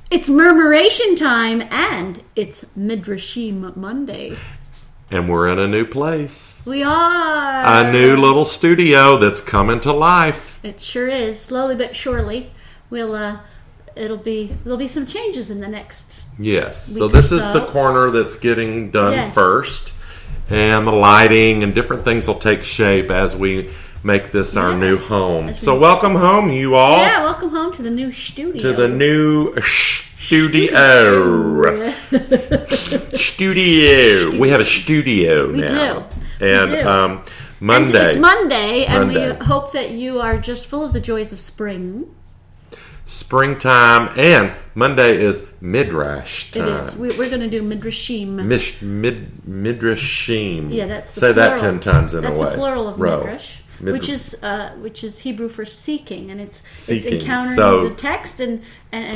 It's Murmuration time, and it's Midrashim Monday. And we're in a new place. We are. A new little studio that's coming to life. It sure is. Slowly but surely. There'll be some changes in the next Yes. week So this or is the corner that's getting done Yes. first. And the lighting and different things will take shape as we make this our new home. So welcome home, you all. Yeah, welcome home to the new studio. To the new studio. Studio. We have a studio We now. do. And We do. Monday. And it's Monday, and Monday. we hope that you are just full of the joys of spring. Springtime, and Monday is Midrash time. It is. We're going to do Midrashim. Midrashim. Yeah, that's the Say plural. that 10 times in a way. That's the plural of Row. Midrash, which is Hebrew for seeking, and it's Seeking. encountering So, the text and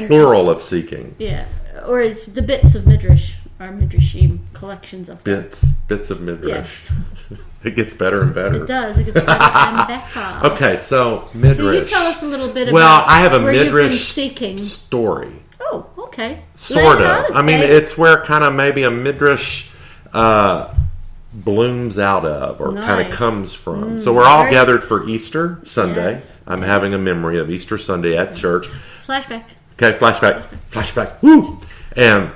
Plural of seeking. Yeah, or it's the bits of Midrash, or Midrashim, collections of them. Bits of Midrash. Yeah. It gets better and better. It does. It gets better and better. Okay, so Midrash. So you tell us a little bit Well, about I have a where you've been Midrash seeking. story. Oh, okay. Sort Learn of. I mean, it's where kind of maybe a Midrash blooms out of, or kind of Nice. comes from. So we're all Very- gathered for Easter Sunday. Yes. I'm having a memory of Easter Sunday at church. Flashback. Okay, flashback. Woo! And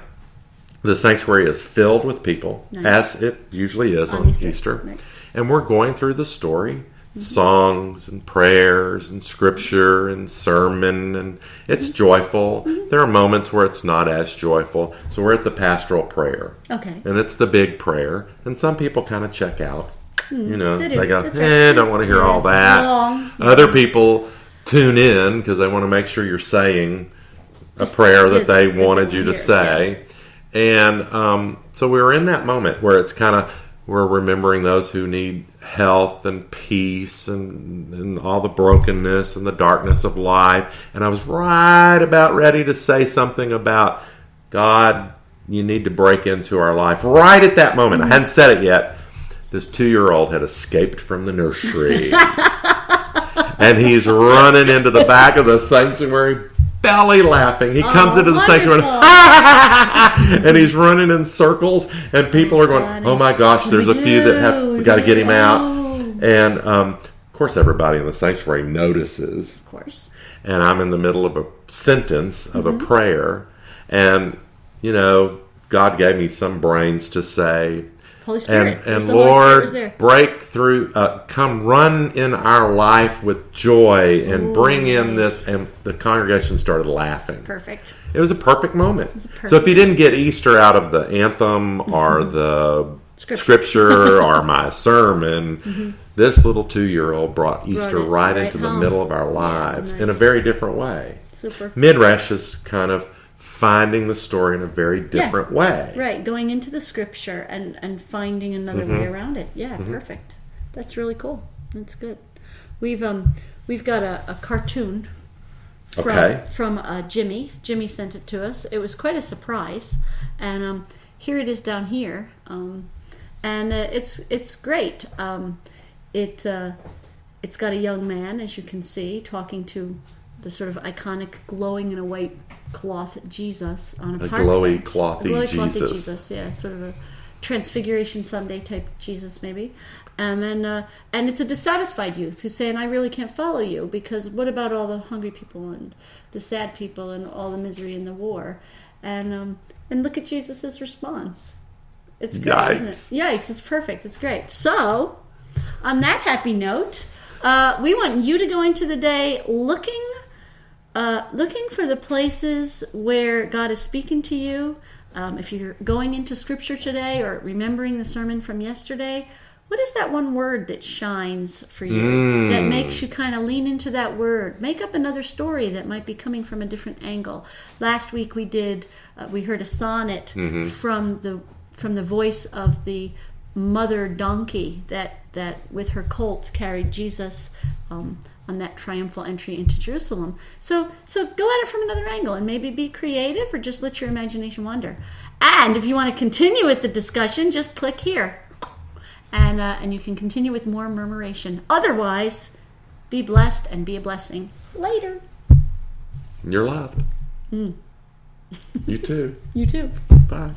the sanctuary is filled with people, Nice. as it usually is on Easter. Right. And we're going through the story, songs and prayers and scripture and sermon, and it's joyful. There are moments where it's not as joyful. So we're at the pastoral prayer. Okay. And it's the big prayer. And some people kind of check out. You know, They do. they go, That's right. don't want to hear Yes, all it's that. long. Other people tune in because they want to make sure you're saying a prayer that they wanted you to hear, say. And so we were in that moment where it's kind of, we're remembering those who need health and peace and all the brokenness and the darkness of life. And I was right about ready to say something about, God, you need to break into our life. Right at that moment. I hadn't said it yet. This 2-year-old had escaped from the nursery. And he's running into the back of the sanctuary, belly laughing. He comes into the sanctuary, and he's running in circles, and people are going, oh my gosh, there's a few that we got to get him out. And of course everybody in the sanctuary notices. Of course. And I'm in the middle of a sentence of a prayer, and God gave me some brains to say, Holy Spirit. and The Holy Spirit was Lord, there. break through, come run in our life with joy and bring in this. And the congregation started laughing. Perfect. It was a perfect moment. perfect So if you didn't get Easter out of the anthem or the scripture or my sermon, this little 2-year-old brought Easter it right right into the home. middle of our lives nice. in a very different way. Super. Midrash is kind of finding the story in a very different way. Right, going into the scripture and finding another way around it. Yeah, perfect. That's really cool. That's good. We've got a cartoon from Jimmy. Jimmy sent it to us. It was quite a surprise, and here it is down here, and it's great. It's got a young man, as you can see, talking to the sort of iconic glowing in a white cloth Jesus on a park glowy, bench. clothy Clothy Jesus. Jesus, yeah, sort of a Transfiguration Sunday type Jesus, maybe. And it's a dissatisfied youth who's saying, I really can't follow you, because what about all the hungry people and the sad people and all the misery in the war? And look at Jesus' response. It's great, Yikes. isn't it? Yikes, it's perfect. It's great. So, on that happy note, we want you to go into the day looking for the places where God is speaking to you. If you're going into Scripture today or remembering the sermon from yesterday, what is that one word that shines for you, that makes you kind of lean into that word? Make up another story that might be coming from a different angle. Last week we heard a sonnet from the voice of the mother donkey that with her colt carried Jesus on that triumphal entry into Jerusalem. So go at it from another angle and maybe be creative, or just let your imagination wander. And if you want to continue with the discussion, just click here. And you can continue with more murmuration. Otherwise, be blessed and be a blessing. Later. You're loved. You too. You too. Bye.